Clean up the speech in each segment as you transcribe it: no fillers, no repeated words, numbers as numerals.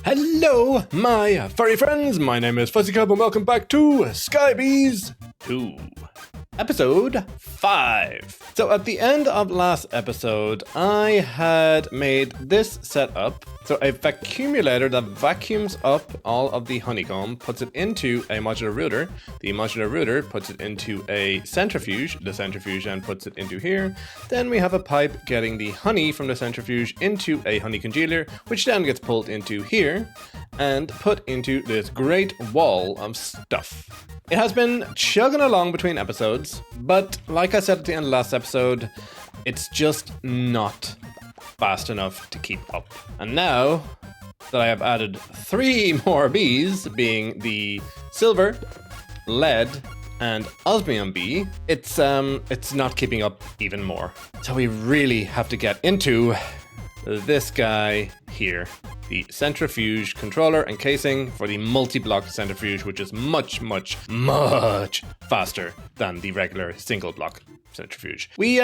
Hello, my furry friends. My name is Fuzzy Cub, and welcome back to Skybees 2, episode 5. So at the end of last episode, I had made this setup. So a vacuumulator that vacuums up all of the honeycomb, puts it into a modular rooter. The modular rooter puts it into a centrifuge. The centrifuge then puts it into here. Then we have a pipe getting the honey from the centrifuge into a honey congealer, which then gets pulled into here and put into this great wall of stuff. It has been chugging along between episodes, but like I said at the end of last episode, it's just not fast enough to keep up. And now that I have added 3 more bees, being the silver, lead, and osmium bee, it's not keeping up even more. So we really have to get into this guy here, the centrifuge controller and casing for the multi-block centrifuge, which is much faster than the regular single block centrifuge. We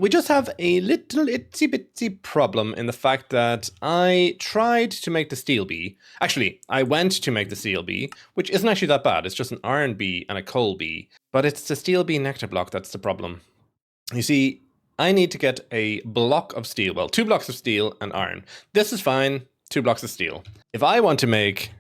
just have a little itsy bitsy problem in the fact that I tried to make the steel bee. Actually, I went to make the steel bee, which isn't actually that bad. It's just an iron bee and a coal bee, but it's the steel bee nectar block that's the problem. You see, I need to get a block of steel. Well, 2 blocks of steel and iron. This is fine. 2 blocks of steel. If I want to make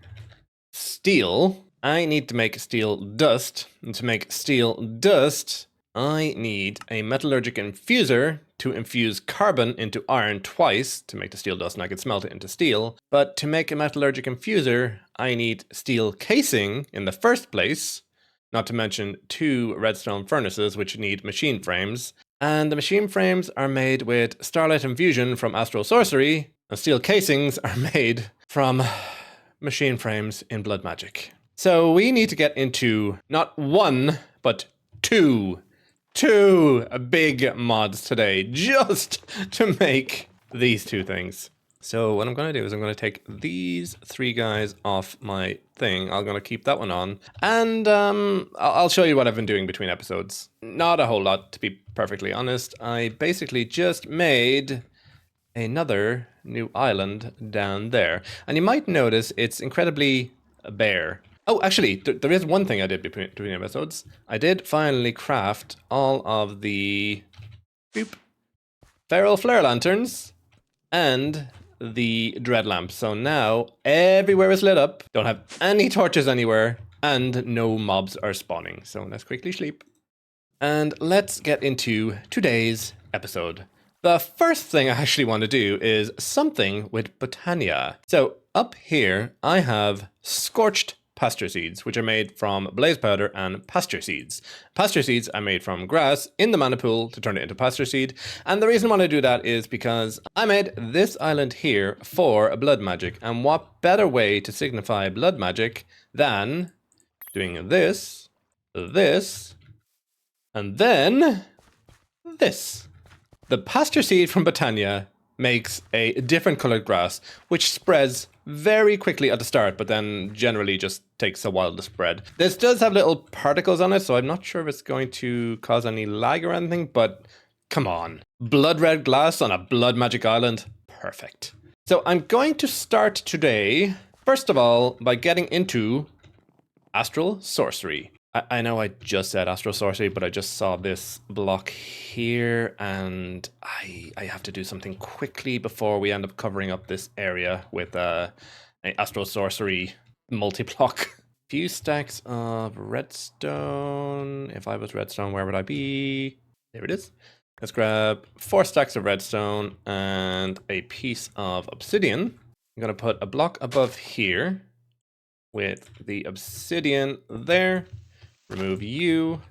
steel, I need to make steel dust. And to make steel dust, I need a metallurgic infuser to infuse carbon into iron twice to make the steel dust, and I can smelt it into steel. But to make a metallurgic infuser, I need steel casing in the first place, not to mention 2 redstone furnaces, which need machine frames. And the machine frames are made with starlight infusion from Astral Sorcery, and steel casings are made from machine frames in blood magic. So we need to get into not 1, but 2 big mods today, just to make these 2 things. So what I'm going to do is I'm going to take these 3 guys off my thing. I'm going to keep that one on. And I'll show you what I've been doing between episodes. Not a whole lot, to be perfectly honest. I basically just made another new island down there. And you might notice it's incredibly bare. Oh, actually, there is one thing I did between episodes. I did finally craft all of the feral flare lanterns and the dread lamp. So now everywhere is lit up, don't have any torches anywhere, and no mobs are spawning. So let's quickly sleep. And let's get into today's episode. The first thing I actually want to do is something with Botania. So up here, I have scorched pasture seeds, which are made from blaze powder and pasture seeds. Pasture seeds are made from grass in the mana pool to turn it into pasture seed. And the reason why I do that is because I made this island here for blood magic. And what better way to signify blood magic than doing this, and then this. The pasture seed from Botania makes a different colored grass, which spreads very quickly at the start, but then generally just takes a while to spread. This does have little particles on it, so I'm not sure if it's going to cause any lag or anything, but come on. Blood red glass on a blood magic island? Perfect. So I'm going to start today, first of all, by getting into Astral Sorcery. I know I just said Astral Sorcery, but I just saw this block here, and I have to do something quickly before we end up covering up this area with an Astral Sorcery multi-block. Few stacks of redstone. If I was redstone, where would I be? There it is. Let's grab 4 stacks of redstone and a piece of obsidian. I'm going to put a block above here with the obsidian there. Remove you,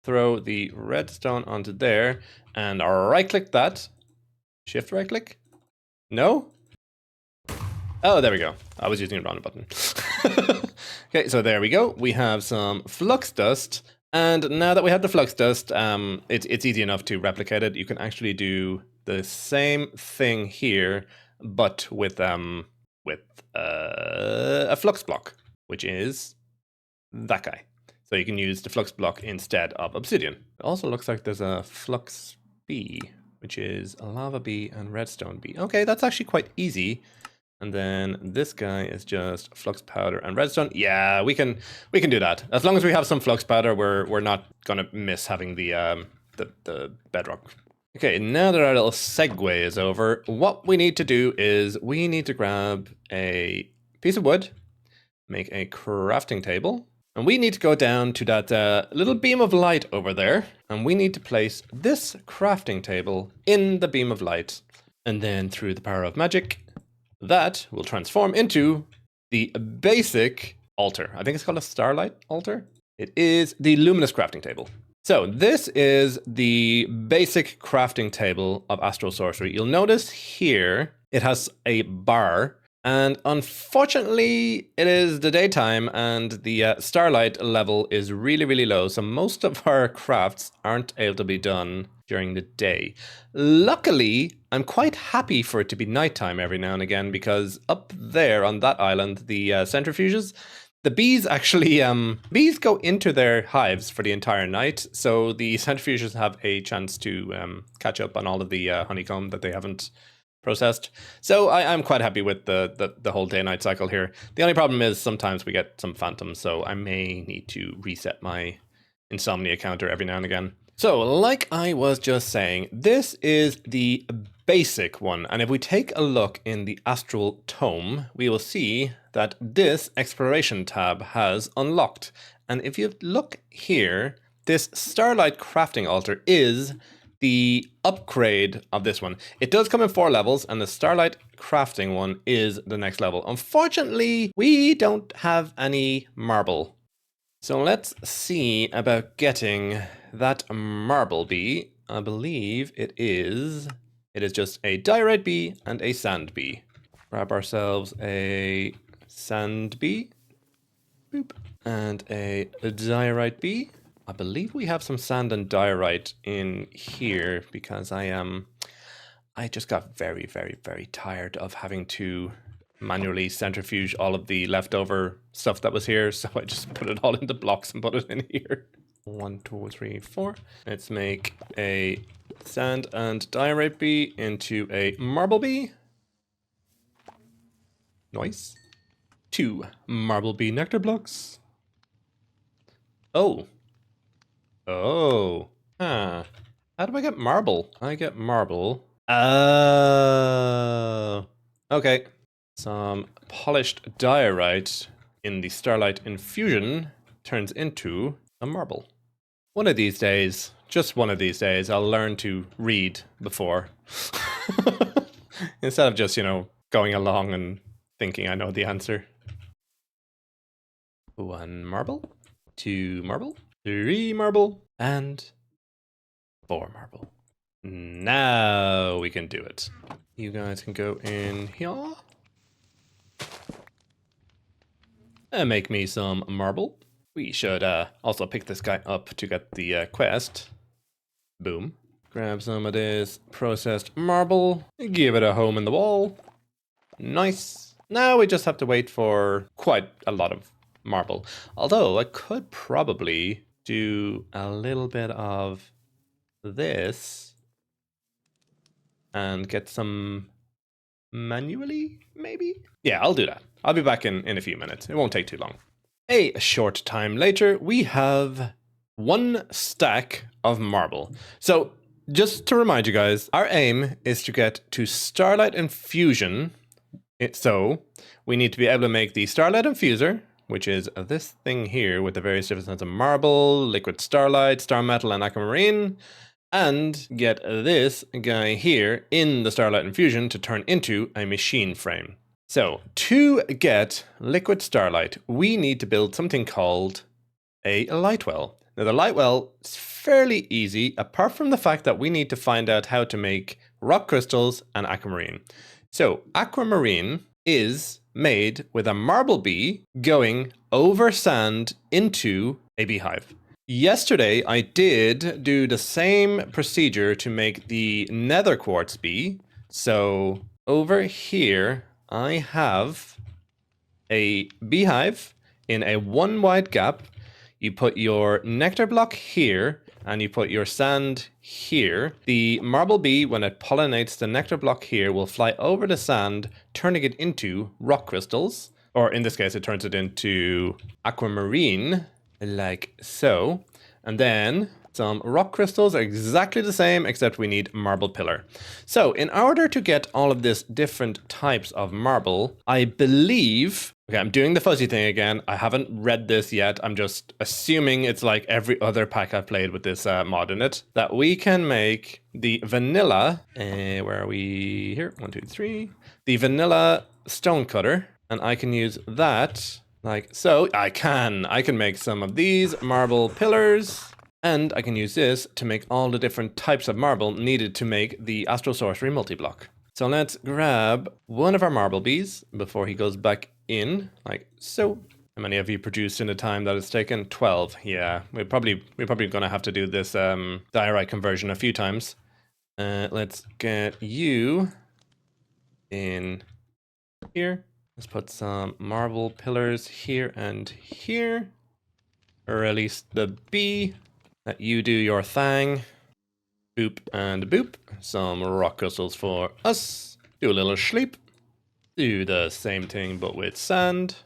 throw the redstone onto there, and right-click that. Shift right-click? No? Oh, there we go. I was using the wrong button. Okay, so there we go. We have some flux dust, and now that we have the flux dust, it's easy enough to replicate it. You can actually do the same thing here, but with a flux block, which is that guy. So you can use the flux block instead of obsidian. It also looks like there's a flux bee, which is a lava bee and redstone bee. Okay, that's actually quite easy And then this guy is just flux powder and redstone. Yeah, we can do that. As long as we have some flux powder, we're not gonna miss having the bedrock. Okay, now that our little segue is over, what we need to do is we need to grab a piece of wood, make a crafting table, and we need to go down to that little beam of light over there, and we need to place this crafting table in the beam of light. And then through the power of magic, that will transform into the basic altar. I think it's called a starlight altar. It is the luminous crafting table. So this is the basic crafting table of Astral Sorcery. You'll notice here it has a bar, and unfortunately it is the daytime and the starlight level is really, really low. So most of our crafts aren't able to be done during the day. Luckily, I'm quite happy for it to be nighttime every now and again, because up there on that island, the centrifuges, the bees actually, bees go into their hives for the entire night, so the centrifuges have a chance to catch up on all of the honeycomb that they haven't processed. So I'm quite happy with the whole day-night cycle here. The only problem is sometimes we get some phantoms, so I may need to reset my insomnia counter every now and again. So, like I was just saying, this is the basic one, and if we take a look in the Astral Tome, we will see that this exploration tab has unlocked. And if you look here, this Starlight Crafting Altar is the upgrade of this one. It does come in 4 levels, and the Starlight Crafting one is the next level. Unfortunately, we don't have any marble. So let's see about getting that marble bee. I believe it is just a diorite bee and a sand bee. Grab ourselves a sand bee, boop, and a diorite bee. I believe we have some sand and diorite in here because I just got very, very, very tired of having to manually centrifuge all of the leftover stuff that was here, so I just put it all into blocks and put it in here. 1, 2, 3, 4. Let's make a sand and diorite bee into a marble bee. Nice. 2 marble bee nectar blocks. Oh. Huh. How do I get marble? I get marble. Oh. Okay. Some polished diorite in the Starlight Infusion turns into a marble. One of these days, just one of these days, I'll learn to read before. Instead of just, going along and thinking I know the answer. 1 marble, 2 marble, 3 marble, and 4 marble. Now we can do it. You guys can go in here. And make me some marble. We should also pick this guy up to get the quest. Boom. Grab some of this processed marble. Give it a home in the wall. Nice. Now we just have to wait for quite a lot of marble. Although I could probably do a little bit of this and get some manually, maybe? Yeah, I'll do that. I'll be back in a few minutes. It won't take too long. A short time later, we have 1 stack of marble. So, just to remind you guys, our aim is to get to Starlight Infusion. So, we need to be able to make the Starlight Infuser, which is this thing here with the various different kinds of marble, liquid starlight, star metal, and aquamarine, and get this guy here in the Starlight Infusion to turn into a machine frame. So, to get liquid starlight, we need to build something called a light well. Now, the light well is fairly easy, apart from the fact that we need to find out how to make rock crystals and aquamarine. So, aquamarine is made with a marble bee going over sand into a beehive. Yesterday, I did do the same procedure to make the nether quartz bee. So, over here, I have a beehive in a 1 wide gap. You put your nectar block here, and you put your sand here, the marble bee, when it pollinates the nectar block here, will fly over the sand, turning it into rock crystals. Or in this case, it turns it into aquamarine, like so. And then some rock crystals are exactly the same, except we need marble pillar. So in order to get all of this different types of marble, I believe... Okay, I'm doing the fuzzy thing again. I haven't read this yet. I'm just assuming it's like every other pack I've played with this mod in it, that we can make the vanilla... where are we? Here, 1, 2, 3. The vanilla stone cutter. And I can use that like so. I can make some of these marble pillars. And I can use this to make all the different types of marble needed to make the Astral Sorcery multi-block. So let's grab one of our marble bees before he goes back in, like so. How many have you produced in the time that it's taken? 12. Yeah, we're probably gonna have to do this diorite conversion a few times. Let's get you in here. Let's put some marble pillars here and here. Release the bee. Let you do your thing. Boop and boop. Some rock crystals for us. Do a little sleep. Do the same thing but with sand.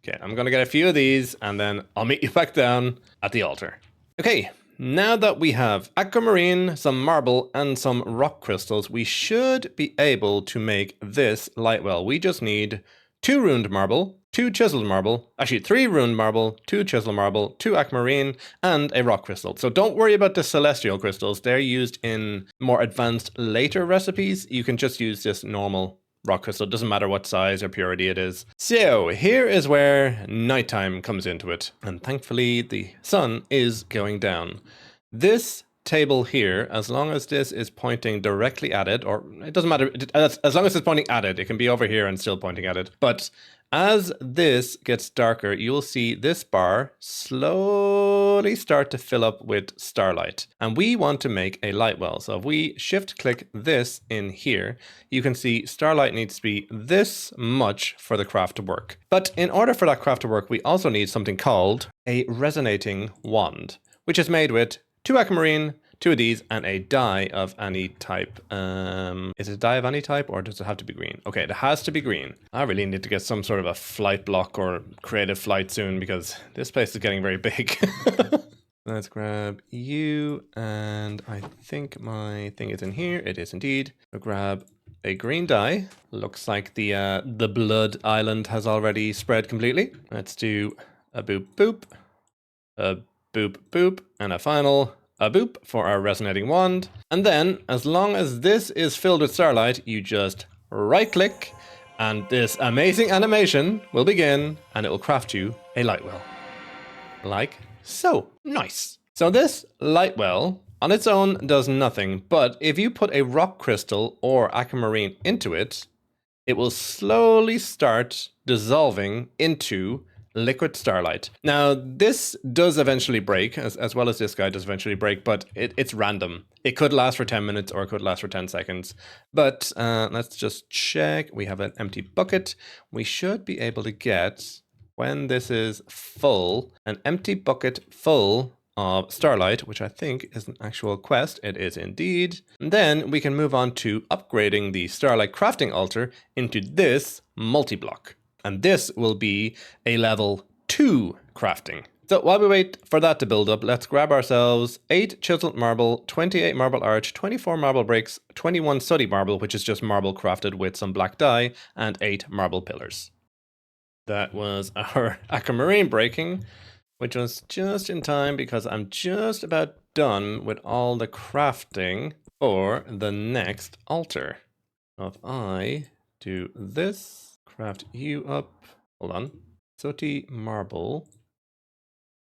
Okay, I'm gonna get a few of these and then I'll meet you back down at the altar. Okay, now that we have aquamarine, some marble and some rock crystals, we should be able to make this light well. We just need 2 runed marble, 2 chiseled marble, actually 3 runed marble, 2 chiseled marble, 2 aquamarine, and a rock crystal. So don't worry about the celestial crystals. They're used in more advanced later recipes. You can just use this normal rock crystal. It doesn't matter what size or purity it is. So here is where nighttime comes into it. And thankfully the sun is going down. This table here, as long as this is pointing directly at it, or it doesn't matter, as long as it's pointing at it, it can be over here and still pointing at it. But as this gets darker, you'll see this bar slowly start to fill up with starlight. And we want to make a light well. So if we shift click this in here, you can see starlight needs to be this much for the craft to work. But in order for that craft to work, we also need something called a resonating wand, which is made with 2 aquamarine, 2 of these, and a dye of any type. Is it a dye of any type, or does it have to be green? Okay, it has to be green. I really need to get some sort of a flight block or creative flight soon, because this place is getting very big. Let's grab you, and I think my thing is in here. It is indeed. We'll grab a green dye. Looks like the blood island has already spread completely. Let's do a boop boop, a boop boop, and a final a boop for our resonating wand. And then, as long as this is filled with starlight, you just right click and this amazing animation will begin and it will craft you a light well. Like so. Nice. So this light well on its own does nothing, but if you put a rock crystal or aquamarine into it, it will slowly start dissolving into liquid starlight. Now, this does eventually break, as well as this guy does eventually break, but it's random. It could last for 10 minutes or it could last for 10 seconds. But let's just check. We have an empty bucket. We should be able to get, when this is full, an empty bucket full of starlight, which I think is an actual quest. It is indeed. And then we can move on to upgrading the starlight crafting altar into this multi-block. And this will be a level 2 crafting. So while we wait for that to build up, let's grab ourselves 8 chiseled marble, 28 marble arch, 24 marble bricks, 21 sooty marble, which is just marble crafted with some black dye, and 8 marble pillars. That was our aquamarine breaking, which was just in time because I'm just about done with all the crafting for the next altar. So if I do this, craft you up. Hold on. Sooty marble.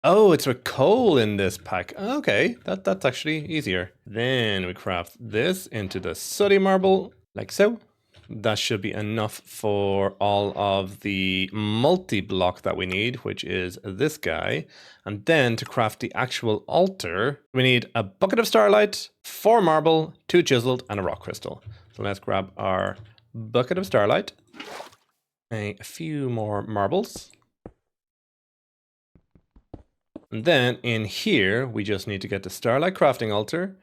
Oh, it's with coal in this pack. Okay, that's actually easier. Then we craft this into the sooty marble, like so. That should be enough for all of the multi-block that we need, which is this guy. And then to craft the actual altar, we need a bucket of starlight, 4 marble, 2 chiseled, and a rock crystal. So let's grab our bucket of starlight. A few more marbles. And then in here, we just need to get the Starlight Crafting Altar,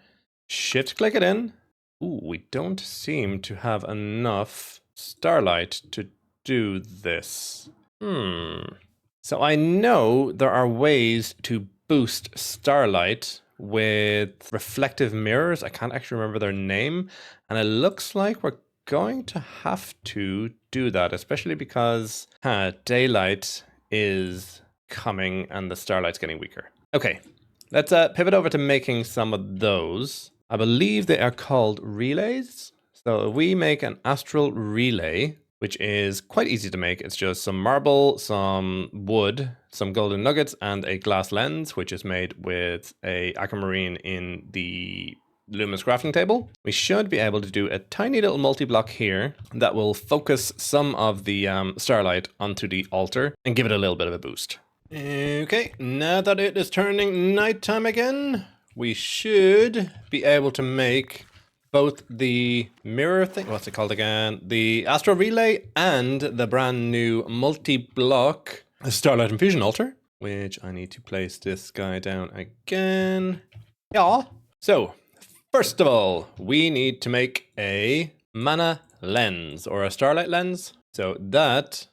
shift click it in. Ooh, we don't seem to have enough Starlight to do this. So I know there are ways to boost Starlight with reflective mirrors. I can't actually remember their name. And it looks like we're going to have to do that, especially because daylight is coming and the Starlight's getting weaker. Okay, let's pivot over to making some of those. I believe they are called relays. So if we make an astral relay, which is quite easy to make. It's just some marble, some wood, some golden nuggets, and a glass lens, which is made with a aquamarine in the Luminous crafting table. We should be able to do a tiny little multi-block here that will focus some of the starlight onto the altar and give it a little bit of a boost. Okay, now that it is turning nighttime again, we should be able to make both the mirror thing, what's it called again? The Astral Relay and the brand new multi-block Starlight Infusion Altar, which I need to place this guy down again. Yeah. So, first of all, we need to make a mana lens or a starlight lens. So that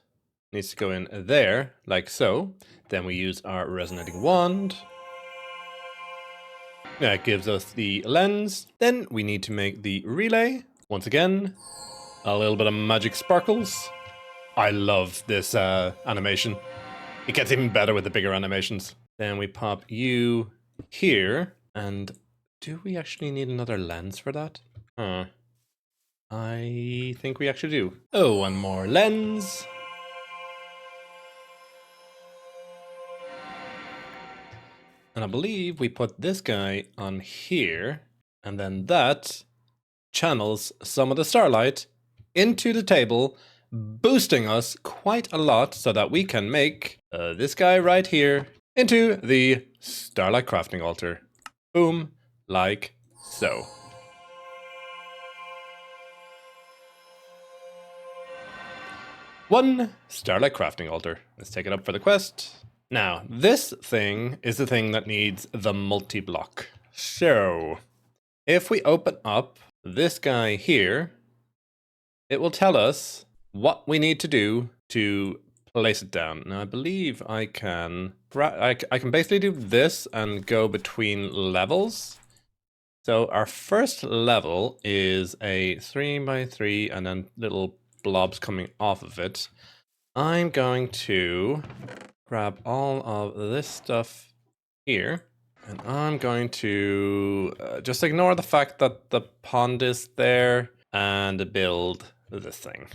needs to go in there, like so. Then we use our resonating wand. That gives us the lens. Then we need to make the relay. Once again, a little bit of magic sparkles. I love this animation. It gets even better with the bigger animations. Then we pop you here. And do we actually need another lens for that? I think we actually do. Oh, one more lens. And I believe we put this guy on here, and then that channels some of the starlight into the table, boosting us quite a lot so that we can make this guy right here into the Starlight Crafting Altar. Boom, like so. One Starlight Crafting Altar. Let's take it up for the quest. Now, this thing is the thing that needs the multi-block. So, if we open up this guy here, it will tell us what we need to do to place it down. Now, I believe I can basically do this and go between levels. So our first level is a 3x3 and then little blobs coming off of it. I'm going to grab all of this stuff here, and I'm going to just ignore the fact that the pond is there and build this thing.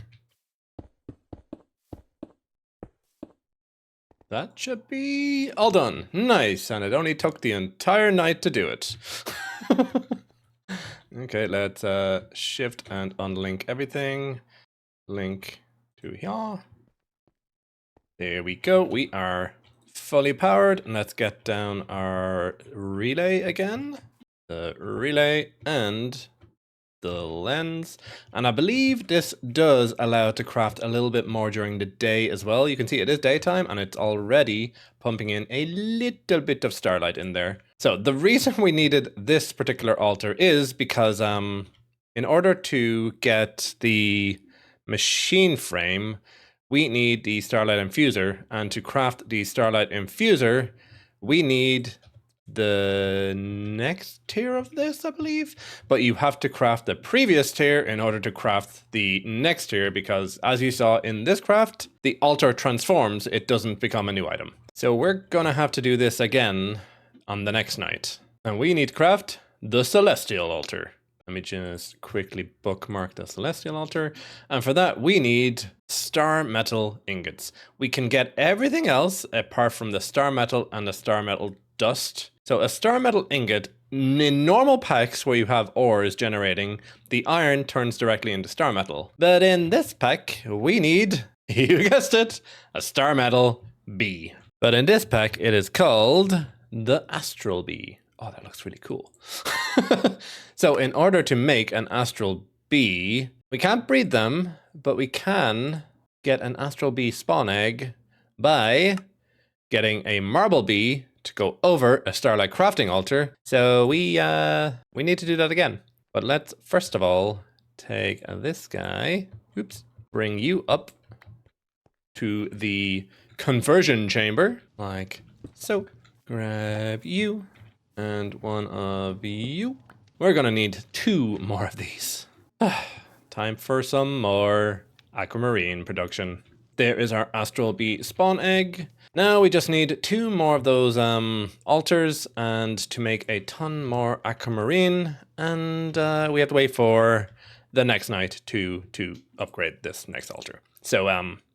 That should be all done. Nice, and it only took the entire night to do it. Okay, let's shift and unlink everything. Link to here. There we go. We are fully powered. And let's get down our relay again. The relay and the lens. And I believe this does allow it to craft a little bit more during the day as well. You can see it is daytime and it's already pumping in a little bit of starlight in there. So the reason we needed this particular altar is because in order to get the machine frame, we need the Starlight Infuser, and to craft the Starlight Infuser, we need the next tier of this, I believe. But you have to craft the previous tier in order to craft the next tier, because as you saw in this craft, the altar transforms, it doesn't become a new item. So we're gonna have to do this again on the next night. And we need to craft the Celestial Altar. Let me just quickly bookmark the Celestial Altar. And for that, we need star metal ingots. We can get everything else apart from the star metal and the star metal dust. So a star metal ingot, in normal packs where you have ores generating, the iron turns directly into star metal. But in this pack, we need, you guessed it, a star metal bee. But in this pack, it is called the Astral Bee. Oh, that looks really cool. So in order to make an astral bee, we can't breed them, but we can get an astral bee spawn egg by getting a marble bee to go over a Starlight crafting altar. So we need to do that again. But let's first of all take this guy. Oops. Bring you up to the conversion chamber, like so. Grab you and one of you. We're gonna need 2 more of these. Time for some more aquamarine production. There is our Astral Bee spawn egg. Now we just need 2 more of those altars and to make a ton more aquamarine, and we have to wait for the next night to upgrade this next altar. So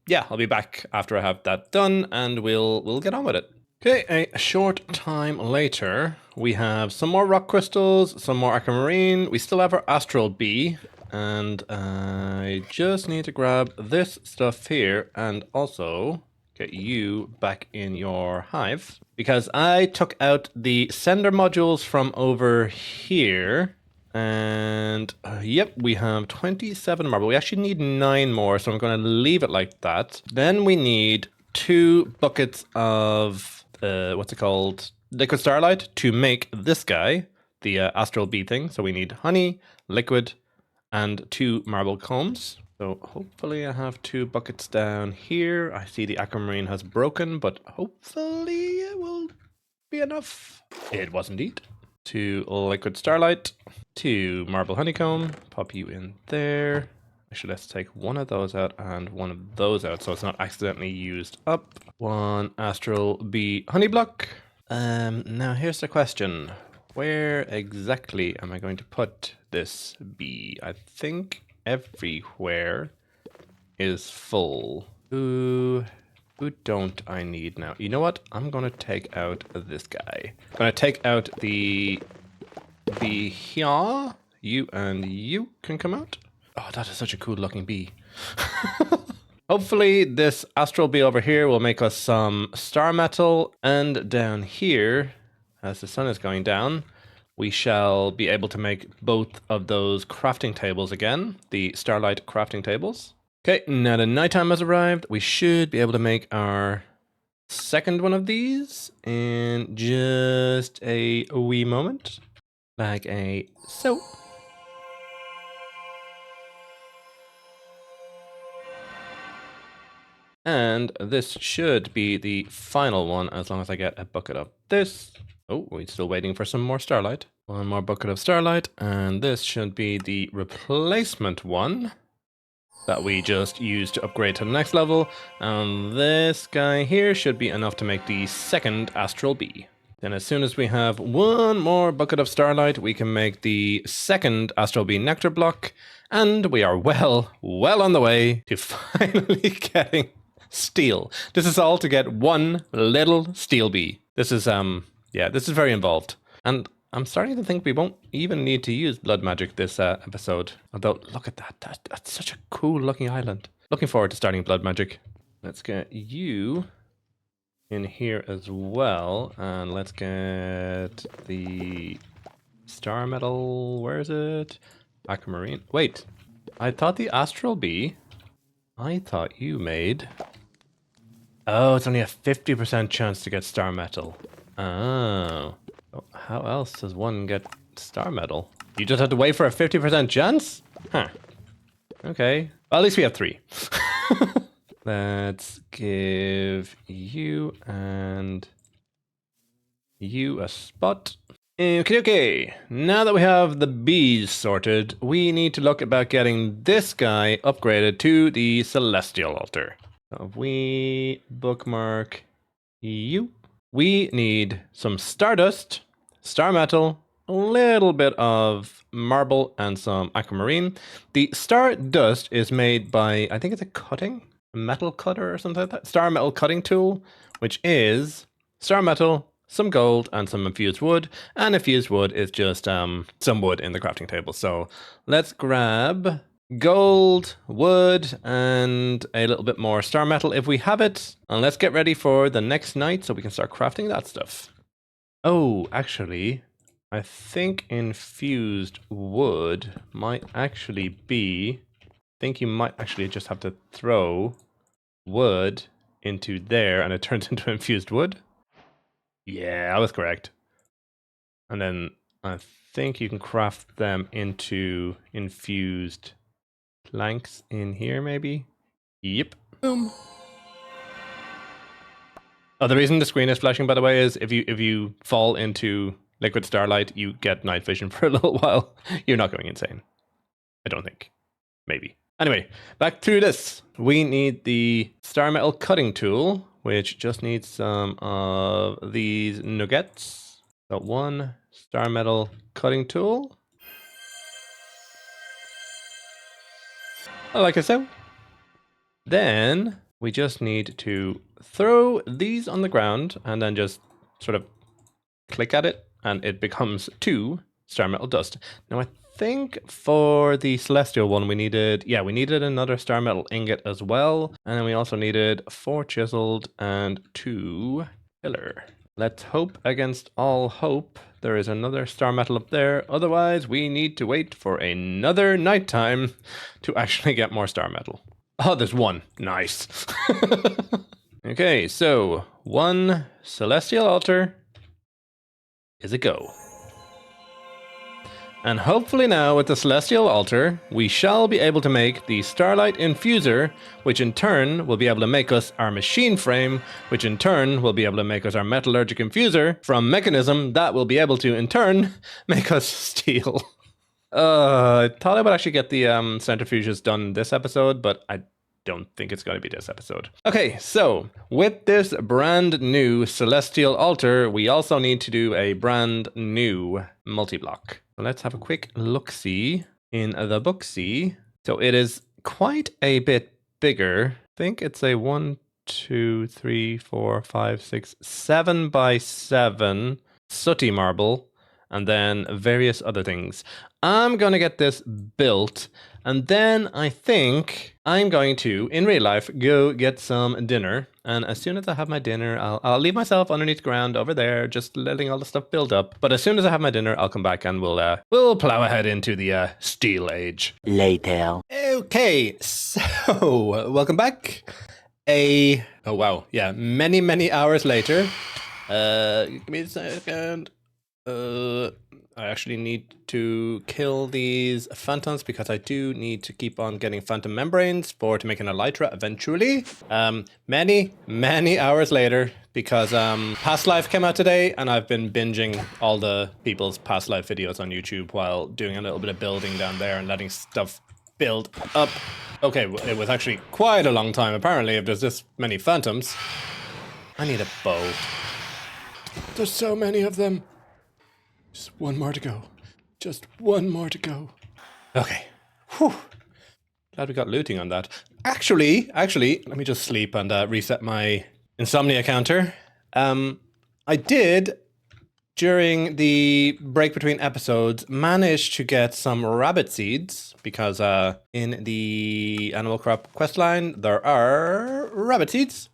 yeah, I'll be back after I have that done and we'll get on with it. Okay, a short time later, we have some more rock crystals, some more aquamarine. We still have our Astral Bee, and I just need to grab this stuff here and also get you back in your hive, because I took out the sender modules from over here, and yep, we have 27 marble. We actually need 9 more, so I'm going to leave it like that. Then we need 2 buckets of what's it called? Liquid Starlight to make this guy, the Astral Bee thing. So we need honey, liquid, and 2 marble combs. So hopefully I have 2 buckets down here. I see the aquamarine has broken, but hopefully it will be enough. It was indeed. 2 liquid starlight, 2 marble honeycomb. Pop you in there. Actually, let's take one of those out and one of those out so it's not accidentally used up. 1 Astral Bee honey block. Now here's the question. Where exactly am I going to put this bee? I think everywhere is full. Who don't I need now? You know what? I'm going to take out this guy. I'm going to take out the bee here. You and you can come out. Oh, that is such a cool looking bee. Hopefully this Astral Bee over here will make us some star metal, and down here, as the sun is going down, we shall be able to make both of those crafting tables again, the starlight crafting tables. Okay, now the nighttime has arrived. We should be able to make our second one of these in just a wee moment, like a so. And this should be the final one as long as I get a bucket of this. Oh, we're still waiting for some more starlight. 1 more bucket of starlight, and this should be the replacement one that we just used to upgrade to the next level. And this guy here should be enough to make the second Astral Bee. Then as soon as we have 1 more bucket of starlight, we can make the second Astral Bee nectar block, and we are well on the way to finally getting steel. This is all to get 1 little steel bee. This is yeah, this is very involved, and I'm starting to think we won't even need to use blood magic this episode. Although look at that, that's such a cool looking island. Looking forward to starting blood magic. Let's get you in here as well, and let's get the star metal. Where is it? Aquamarine. Wait, I thought the Astral Bee, I thought you made. Oh, it's only a 50% chance to get star metal. Oh. How else does one get star metal? You just have to wait for a 50% chance? Huh. Okay. Well, at least we have 3. Let's give you and you a spot. Okay. Now that we have the bees sorted, we need to look about getting this guy upgraded to the celestial altar. So if we bookmark you, we need some stardust, star metal, a little bit of marble, and some aquamarine. The stardust is made by, I think it's a metal cutter or something like that. Star metal cutting tool, which is star metal, some gold, and some infused wood. And infused wood is just some wood in the crafting table. So let's grab gold, wood, and a little bit more star metal if we have it. And let's get ready for the next night so we can start crafting that stuff. Oh, actually, I think infused wood might actually be... I think you might actually just have to throw wood into there and it turns into infused wood. Yeah, I was correct. And then I think you can craft them into infused planks in here, maybe? Yep. Boom. Oh, the reason the screen is flashing, by the way, is if you fall into liquid starlight, you get night vision for a little while. You're not going insane. I don't think. Maybe. Anyway, back to this. We need the star metal cutting tool, which just needs some of these nuggets. So one star metal cutting tool. Like I said. Then we just need to throw these on the ground and then just sort of click at it and it becomes 2 star metal dust. Now I think for the celestial one we needed another star metal ingot as well, and then we also needed 4 chiseled and 2 pillar. Let's hope against all hope there is another star metal up there, otherwise we need to wait for another nighttime to actually get more star metal. Oh, there's one. Nice. Okay, so 1 celestial altar is a go. And hopefully now with the celestial altar, we shall be able to make the starlight infuser, which in turn will be able to make us our machine frame, which in turn will be able to make us our metallurgic infuser from mechanism that will be able to in turn make us steel. I thought I would actually get the centrifuges done this episode, but I don't think it's going to be this episode. Okay, so with this brand new celestial altar, we also need to do a brand new multi-block. Let's have a quick look-see in the book-see. So it is quite a bit bigger. I think it's a 1, 2, 3, 4, 5, 6, 7 by 7 sooty marble, and then various other things. I'm going to get this built, and then I think I'm going to, in real life, go get some dinner. And as soon as I have my dinner, I'll leave myself underneath the ground over there, just letting all the stuff build up. But as soon as I have my dinner, I'll come back and we'll plow ahead into the Steel Age. Later. Okay, so welcome back. Oh wow, yeah, many hours later. Give me a second. I actually need to kill these phantoms because I do need to keep on getting phantom membranes to make an elytra eventually. Many hours later because Past Life came out today and I've been binging all the people's Past Life videos on YouTube while doing a little bit of building down there and letting stuff build up. Okay, it was actually quite a long time apparently if there's this many phantoms. I need a bow. There's so many of them. Just one more to go. Just one more to go. Okay. Whew. Glad we got looting on that. Actually, let me just sleep and reset my insomnia counter. I did, during the break between episodes, manage to get some rabbit seeds because in the Animal Crop questline, there are rabbit seeds.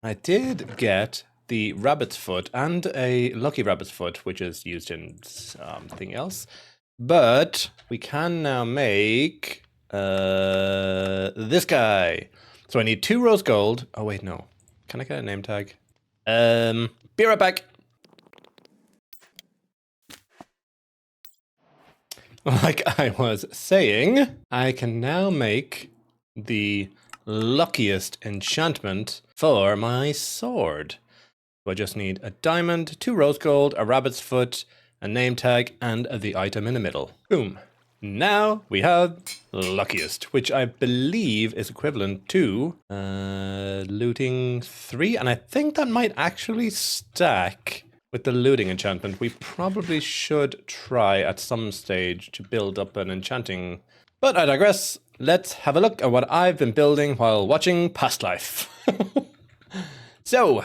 I did get the rabbit's foot and a lucky rabbit's foot, which is used in something else. But we can now make this guy. So I need 2 rose gold. Oh wait, no. Can I get a name tag? Be right back. Like I was saying, I can now make the luckiest enchantment for my sword. So I just need a diamond, 2 rose gold, a rabbit's foot, a name tag, and the item in the middle. Boom. Now we have luckiest, which I believe is equivalent to looting 3. And I think that might actually stack with the looting enchantment. We probably should try at some stage to build up an enchanting. But I digress. Let's have a look at what I've been building while watching Past Life. So,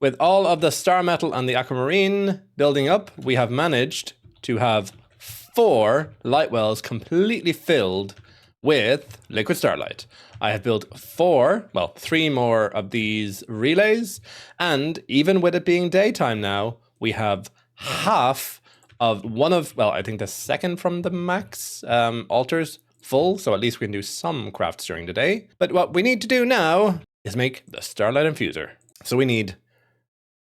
with all of the star metal and the aquamarine building up, we have managed to have 4 light wells completely filled with liquid starlight. I have built 3 more of these relays, and even with it being daytime now, we have half of I think the second from the max altars full, so at least we can do some crafts during the day. But what we need to do now is make the starlight infuser. So we need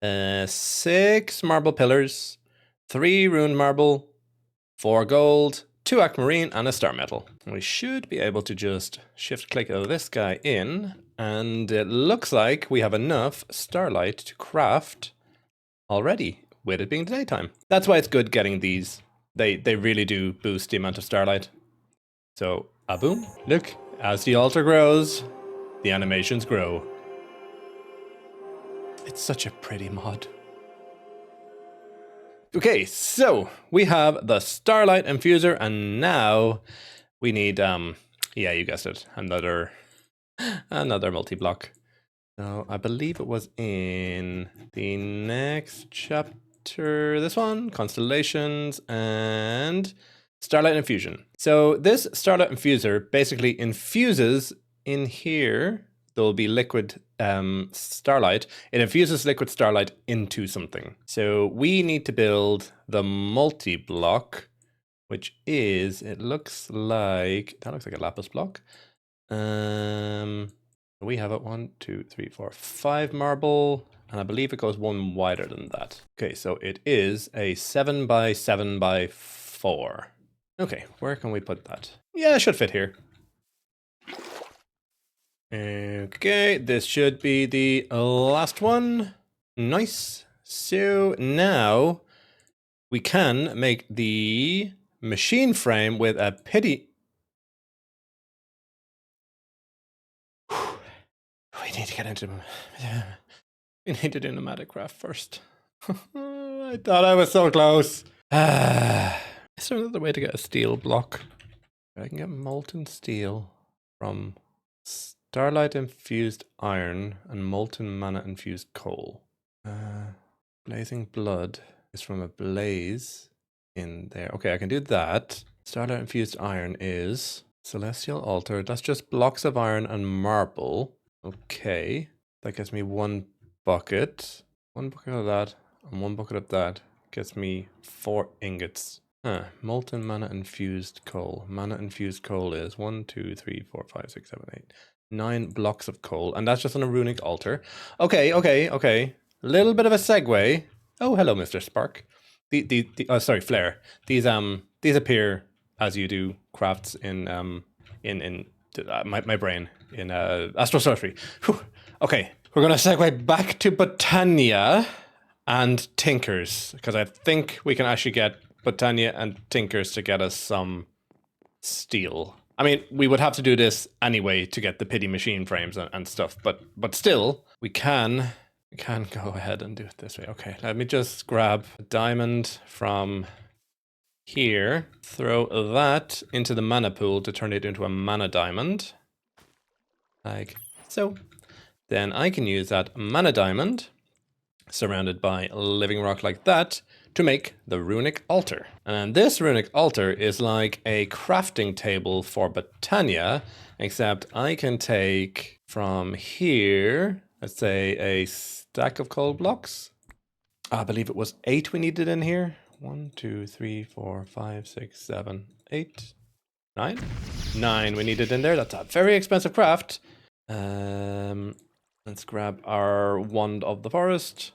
6 marble pillars, 3 ruined marble, 4 gold, 2 aquamarine, and a star metal. We should be able to just shift click this guy in, and it looks like we have enough starlight to craft already, with it being daytime. That's why it's good getting these. They really do boost the amount of starlight. So, boom. Look, as the altar grows, the animations grow. It's such a pretty mod. Okay, so we have the Starlight Infuser, and now we need, yeah, you guessed it, another multi-block. So I believe it was in the next chapter, this one, Constellations and Starlight Infusion. So this Starlight Infuser basically infuses in here, there'll be liquid starlight. It infuses liquid starlight into something. So we need to build the multi-block, which is, that looks like a lapis block. We have it 1, 2, 3, 4, 5 marble, and I believe it goes one wider than that. Okay, so it is a 7 by 7 by 4. Okay, where can we put that? Yeah, it should fit here. Okay, this should be the last one. Nice. So now we can make the machine frame with a pity. We need to get into. We need to do nomadic craft first. I thought I was so close. Is there another way to get a steel block? I can get molten steel from starlight infused iron and molten mana infused coal. Blazing blood is from a blaze in there. Okay, I can do that. Starlight infused iron is celestial altar. That's just blocks of iron and marble. Okay, that gets me 1 bucket. 1 bucket of that and 1 bucket of that gets me 4 ingots. Molten mana infused coal. Mana infused coal is 1, 2, 3, 4, 5, 6, 7, 8, 9 blocks of coal, and that's just on a runic altar. Okay. Little bit of a segue. Oh, hello, Mr. Spark. Sorry, Flare. These appear as you do crafts in my brain in Astral Sorcery. Whew. Okay, we're gonna segue back to Botania and Tinkers, because I think we can actually get Botania and Tinkers to get us some steel. I mean, we would have to do this anyway to get the pity machine frames and stuff, but still, we can go ahead and do it this way. Okay, let me just grab a diamond from here, throw that into the mana pool to turn it into a mana diamond, like so. Then I can use that mana diamond, surrounded by living rock like that, to make the runic altar. And this runic altar is like a crafting table for Botania, except I can take from here, let's say a stack of coal blocks. I believe it was 8 we needed in here. 1, 2, 3, 4, 5, 6, 7, 8, 9. 9 we needed in there. That's a very expensive craft. Let's grab our wand of the forest.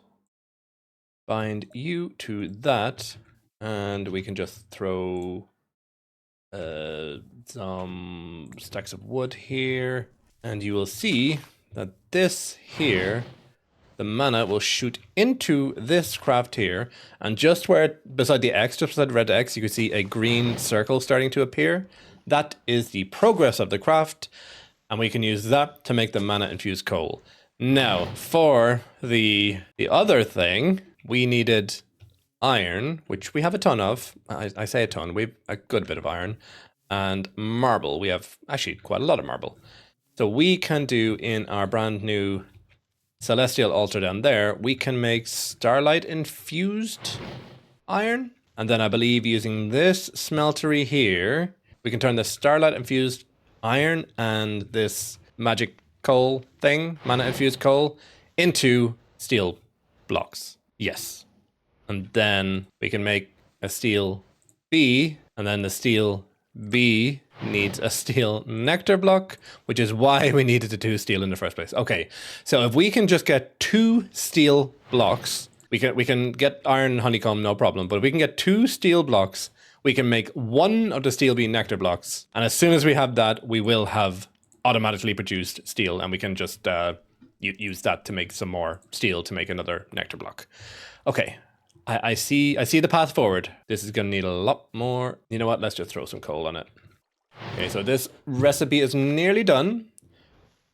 Bind you to that, and we can just throw some stacks of wood here, and you will see that this here, the mana will shoot into this craft here, and just where beside the X, just beside the red X, you can see a green circle starting to appear. That is the progress of the craft, and we can use that to make the mana infused coal. Now, for the other thing, we needed iron, which we have a ton of. I say a ton, we have a good bit of iron. And marble, we have actually quite a lot of marble. So we can do in our brand new celestial altar down there, we can make starlight infused iron. And then I believe using this smeltery here, we can turn the starlight infused iron and this magic coal thing, mana infused coal, into steel blocks. Yes. And then we can make a steel B, and then the steel B needs a steel nectar block, which is why we needed the 2 steel in the first place. Okay, so if we can just get 2 steel blocks, we can get iron honeycomb, no problem. But if we can get 2 steel blocks, we can make 1 of the steel bean nectar blocks. And as soon as we have that, we will have automatically produced steel, and we can just use that to make some more steel to make another nectar block. Okay, I see the path forward. This is gonna need a lot more. You know what? Let's just throw some coal on it. Okay, so this recipe is nearly done.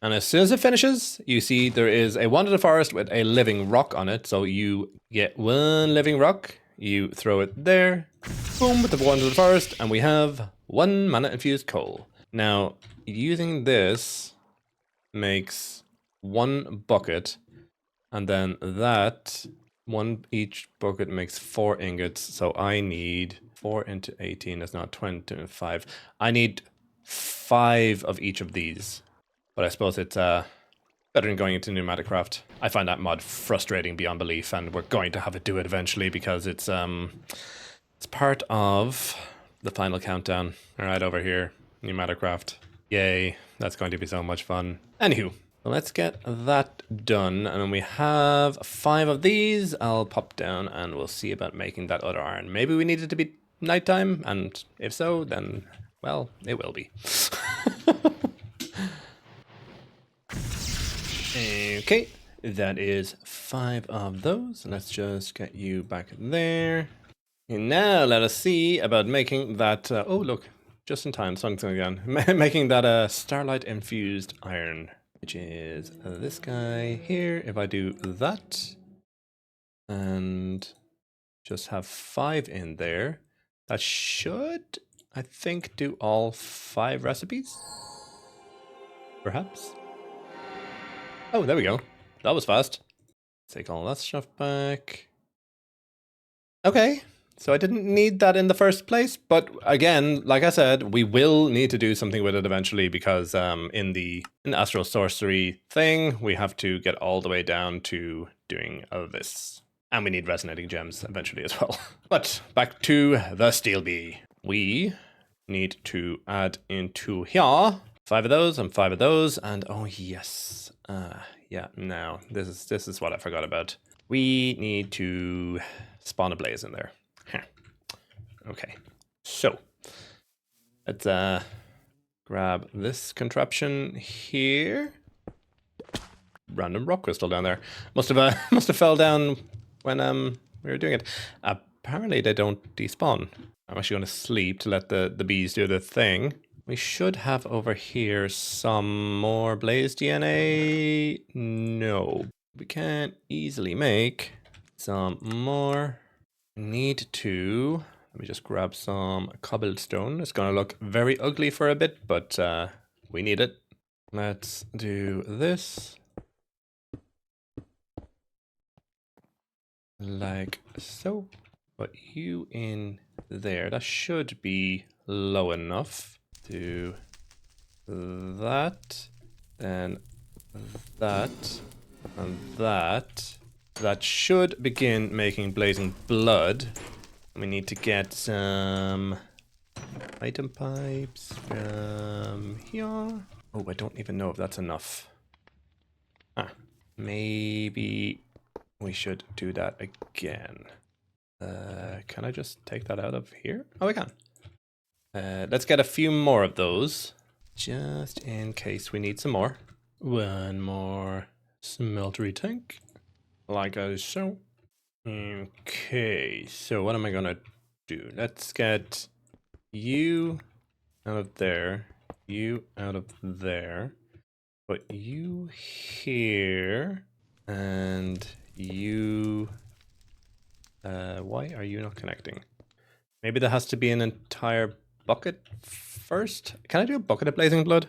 And as soon as it finishes, you see there is a wand of the forest with a living rock on it. So you get 1 living rock, you throw it there, boom, with the wand of the forest, and we have 1 mana infused coal. Now, using this makes 1 bucket, and then that each bucket makes 4 ingots. So I need 4 into 18, that's not 25. I need 5 of each of these. But I suppose it's better than going into pneumatic craft. I find that mod frustrating beyond belief, and we're going to have to do it eventually because it's part of the final countdown. All right, over here, pneumatic craft. Yay, that's going to be so much fun. Anywho, let's get that done, and when we have 5 of these, I'll pop down and we'll see about making that other iron. Maybe we need it to be nighttime, and if so, then, well, it will be. Okay, that is 5 of those. Let's just get you back there. And now let us see about making that, oh look, just in time, something again. Making that starlight infused iron, which is this guy here. If I do that and just have 5 in there, that should, I think, do all 5 recipes, perhaps. Oh, there we go. That was fast. Take all that stuff back. Okay, so I didn't need that in the first place, but again, like I said, we will need to do something with it eventually because in the Astral Sorcery thing, we have to get all the way down to doing this. And we need resonating gems eventually as well. But back to the steel bee. We need to add into here 5 of those and 5 of those, and oh yes. Yeah, now this is what I forgot about. We need to spawn a blaze in there. Okay, so let's grab this contraption here. Random rock crystal down there. Must have fell down when we were doing it. Apparently they don't despawn. I'm actually going to sleep to let the bees do the thing. We should have over here some more blaze DNA. No, we can't easily make some more. Need to, let me just grab some cobblestone. It's gonna look very ugly for a bit, but we need it. Let's do this. Like so. Put you in there. That should be low enough. Do that, then that, and that. That should begin making blazing blood. We need to get some item pipes from here. Oh, I don't even know if that's enough. Maybe we should do that again. Can I just take that out of here? Oh, I can. Let's get a few more of those, just in case we need some more. 1 more smeltery tank, like so. Okay, so what am I gonna do? Let's get you out of there, you out of there, put you here, and you... why are you not connecting? Maybe there has to be an entire bucket first. Can I do a bucket of blazing blood?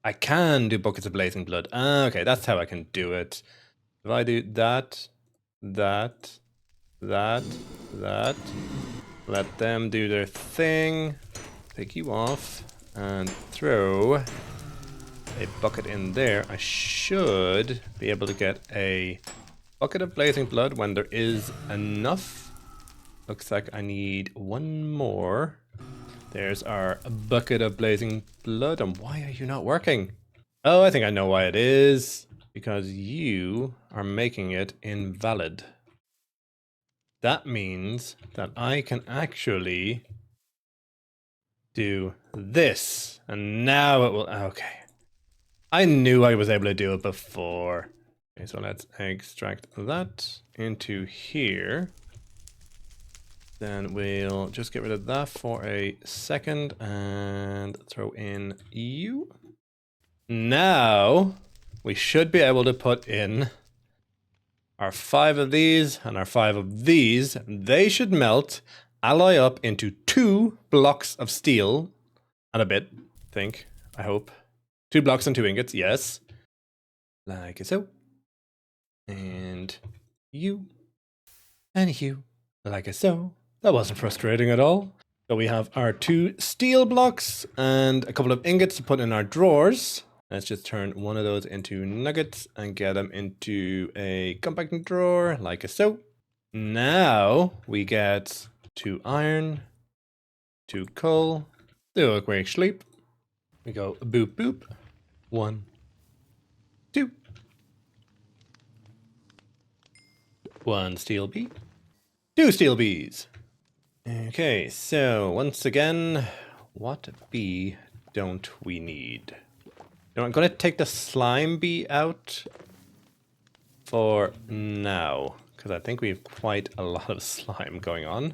I can do buckets of blazing blood. Okay, that's how I can do it. If I do that, that, that, let them do their thing, take you off, and throw a bucket in there, I should be able to get a bucket of blazing blood when there is enough. Looks like I need 1 more. There's our bucket of blazing blood. And why are you not working? Oh, I think I know why it is. Because you are making it invalid. That means that I can actually do this. And now it will... Okay. I knew I was able to do it before. Okay, so let's extract that into here. Then we'll just get rid of that for a second and throw in you. Now we should be able to put in our 5 of these and our 5 of these. They should melt, alloy up into 2 blocks of steel and a bit, I hope. 2 blocks and 2 ingots, yes. Like so. And you. And you. Like so. That wasn't frustrating at all. So we have our 2 steel blocks and a couple of ingots to put in our drawers. Let's just turn one of those into nuggets and get them into a compacting drawer, like so. Now we get 2 iron, 2 coal, do a quick sleep. We go boop boop. 1, 2. 1 steel bee. 2 steel bees. Okay, so once again, what bee don't we need? You know, I'm going to take the slime bee out for now, because I think we have quite a lot of slime going on.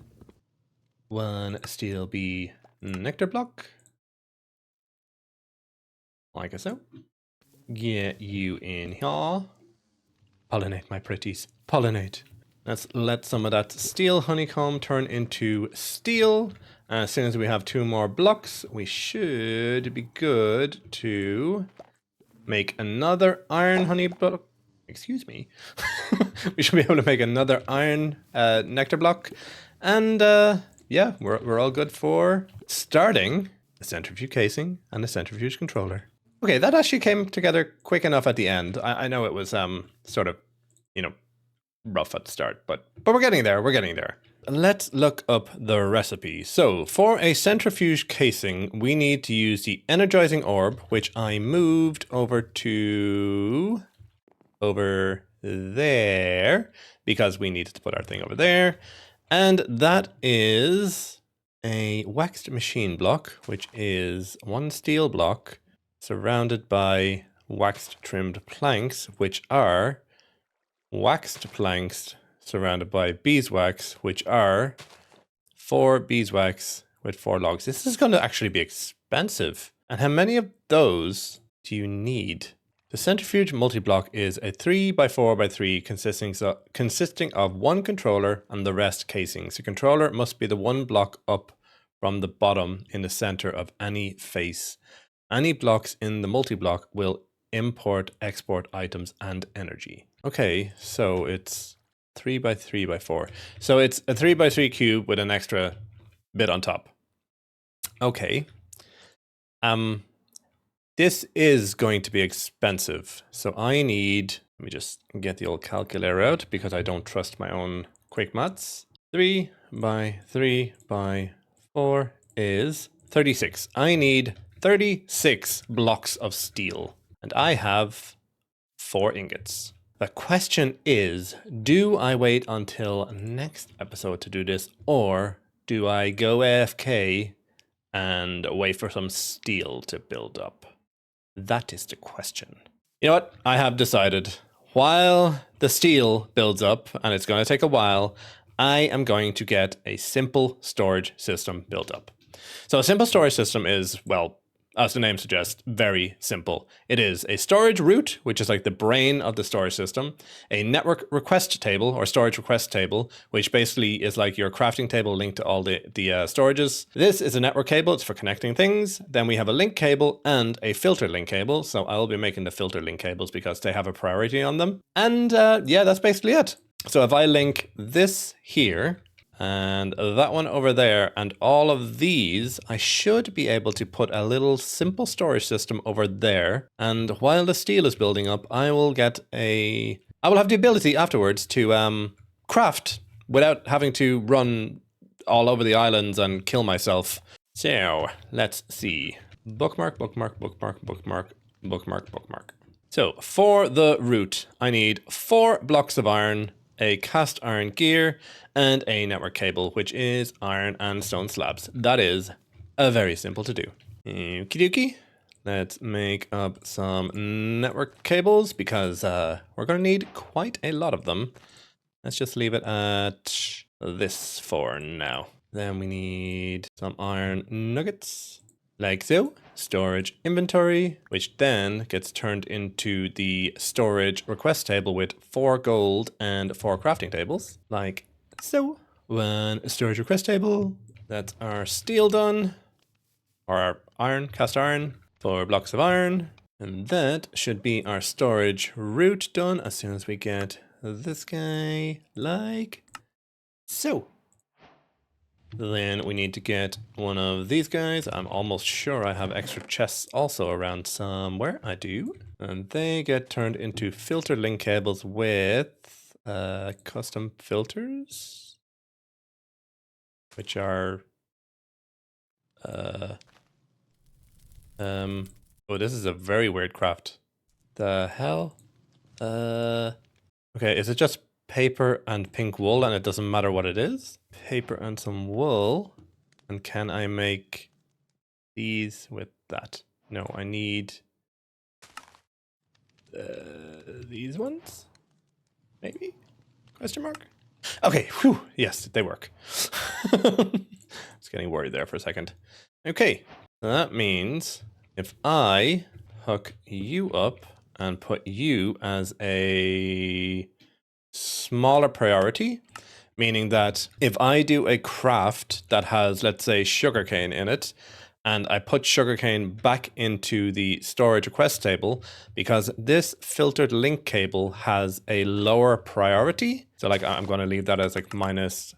1 steel bee nectar block. Like so. Get you in here. Pollinate, my pretties. Pollinate. Let's let some of that steel honeycomb turn into steel. As soon as we have 2 more blocks, we should be good to make another iron honey block. Excuse me. We should be able to make another iron nectar block. And yeah, we're all good for starting a centrifuge casing and a centrifuge controller. Okay, that actually came together quick enough at the end. I know it was sort of, you know, rough at the start, but we're getting there, Let's look up the recipe. So for a centrifuge casing, we need to use the energizing orb, which I moved over there because we needed to put our thing over there. And that is a waxed machine block, which is 1 steel block surrounded by waxed trimmed planks, which are waxed planks surrounded by beeswax, which are 4 beeswax with 4 logs. This is going to actually be expensive. And how many of those do you need? The centrifuge multi-block is a 3x4x3 consisting of 1 controller and the rest casings. The controller must be the 1 block up from the bottom in the center of any face. Any blocks in the multi-block will import, export items and energy. Okay, so it's 3x3x4. So it's a 3x3 cube with an extra bit on top. Okay. This is going to be expensive. So I need, let me just get the old calculator out because I don't trust my own quick maths. 3x3x4 is 36. I need 36 blocks of steel. And I have 4 ingots. The question is, do I wait until next episode to do this, or do I go AFK and wait for some steel to build up? That is the question. You know what? I have decided. While the steel builds up, and it's going to take a while, I am going to get a simple storage system built up. So a simple storage system is, well, as the name suggests, very simple. It is a storage root, which is like the brain of the storage system, a network request table or storage request table, which basically is like your crafting table linked to all the storages. This is a network cable. It's for connecting things. Then we have a link cable and a filter link cable. So I will be making the filter link cables because they have a priority on them. And yeah, that's basically it. So if I link this here, and that one over there, and all of these, I should be able to put a little simple storage system over there. And while the steel is building up, I will have the ability afterwards to craft without having to run all over the islands and kill myself. So let's see. Bookmark, bookmark, bookmark, bookmark, bookmark, bookmark. So for the route, I need 4 blocks of iron, a cast iron gear, and a network cable, which is iron and stone slabs. That is very simple to do. Okie dokie. Let's make up some network cables because we're going to need quite a lot of them. Let's just leave it at this for now. Then we need some iron nuggets, like so. Storage inventory, which then gets turned into the storage request table with 4 gold and 4 crafting tables, like so. 1 storage request table. That's our steel done, or our iron, cast iron. 4 blocks of iron. And that should be our storage route done as soon as we get this guy, like so. Then we need to get one of these guys. I'm almost sure I have extra chests also around somewhere. I do. And they get turned into filter link cables with custom filters, which are oh, this is a very weird craft. The hell? Okay, is it just paper and pink wool and it doesn't matter what it is? Paper and some wool. And can I make these with that? No, I need these ones? Maybe? Question mark? Okay, whew, yes, they work. I was getting worried there for a second. Okay, so that means if I hook you up and put you as a smaller priority, meaning that if I do a craft that has, let's say, sugarcane in it, and I put sugarcane back into the storage request table, because this filtered link cable has a lower priority. So like I'm going to leave that as like -10,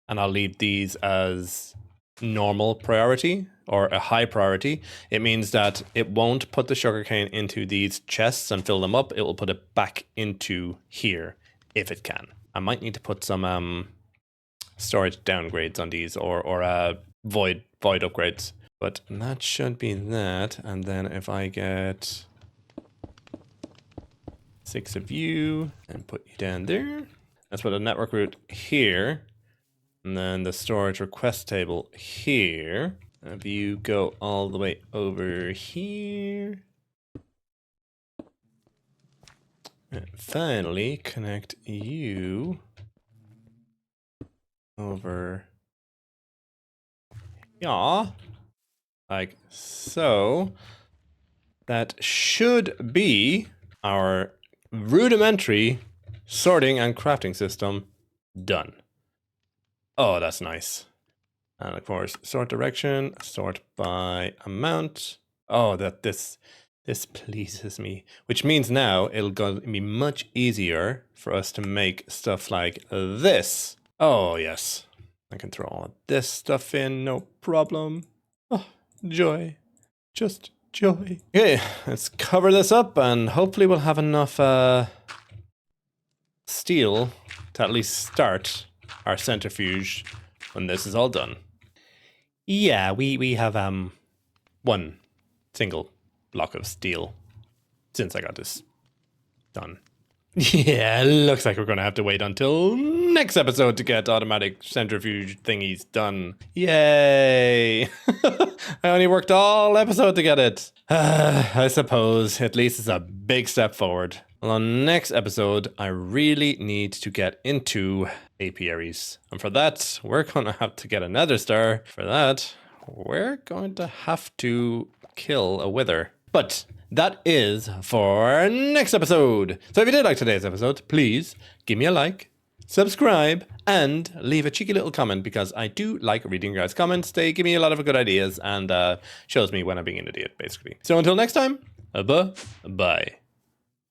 and I'll leave these as normal priority or a high priority. It means that it won't put the sugarcane into these chests and fill them up. It will put it back into here if it can. I might need to put some storage downgrades on these or void upgrades. But that should be that. And then if I get 6 of you and put you down there, let's put a network route here. And then the storage request table here. If you go all the way over here. And finally connect you over. Yeah. Like so. That should be our rudimentary sorting and crafting system done. Oh, that's nice. And of course, sort direction, sort by amount. Oh, that this pleases me. Which means now it'll be much easier for us to make stuff like this. Oh, yes. I can throw all this stuff in, no problem. Oh, joy. Just joy. Okay, let's cover this up and hopefully we'll have enough steel to at least start our centrifuge when this is all done. Yeah, we have 1 single block of steel since I got this done. Yeah, looks like we're gonna have to wait until next episode to get automatic centrifuge thingies done. Yay! I only worked all episode to get it. I suppose at least it's a big step forward. Well, on next episode, I really need to get into apiaries. And for that, we're gonna have to get another star. For that, we're going to have to kill a wither. But that is for next episode. So if you did like today's episode, please give me a like, subscribe, and leave a cheeky little comment because I do like reading your guys' comments. They give me a lot of good ideas and shows me when I'm being an idiot, basically. So until next time, bye.